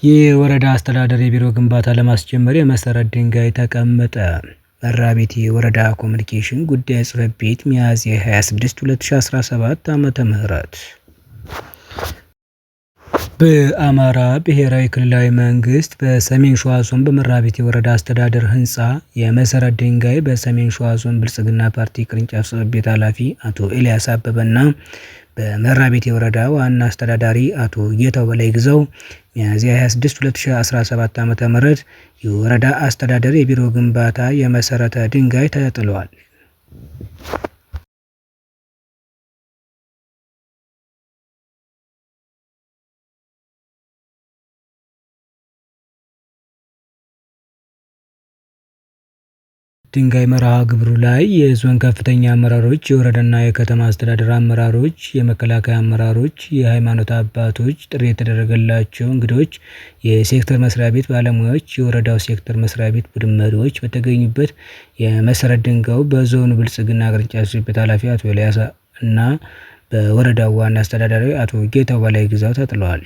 የወረዳ አስተዳደር የቢሮ ግንባታ ለማስጀመር የመሰረት ድንጋይ ተቀመጠ። መራቤቴ ወረዳ ኮሚኒኬሽን ጉዳዮች ጽሕፈት ቤት ሚያዝያ 26 2017 ዓ.ም። በአማራ ብሔራዊ ክልላዊ መንግስት በሰሜን ሸዋ ዞን በመራቤቴ ወረዳ አስተዳደር ህንፃ የመሰረት ድንጋይ በሰሜን ሸዋ ዞን ብልጽግና ፓርቲ ቅርንጫፍ ጽሕፈት ቤት ኃላፊ አቶ ኤልያስ አበበና በመራቤቴ ወረዳ ዋና አስተዳዳሪ አቶ ጌታው በላይ ግዛው ሚያዝያ 26 2017 ዓ.ም የወረዳ አስተዳደር የቢሮ ግንባታ የመሰረተ ድንጋይ ተጥሏል። ድንጋይ መርሃ ግብሩ ላይ የዞን ከፍተኛ አመራሮች፣ የወረዳና የከተማ አስተዳደር አመራሮች፣ የመከላከያ አመራሮች፣ የሃይማኖት አባቶች፣ ጥሪ የተደረገላቸው እንግዶች፣ የሴክተር መስሪያ ቤት ባለሙያዎች፣ የወረዳው ሴክተር መስሪያ ቤት ቡድን መሪዎች በተገኙበት የመሰረት ድንጋዩ በዞኑ ብልጽግና ቅርንጫፍ ጽሕፈት ቤት ኃላፊ አቶ ኤልያስ እና በወረዳው ዋና አስተዳዳሪ አቶ ጌታው በላይ ግዛው ተጥሏል።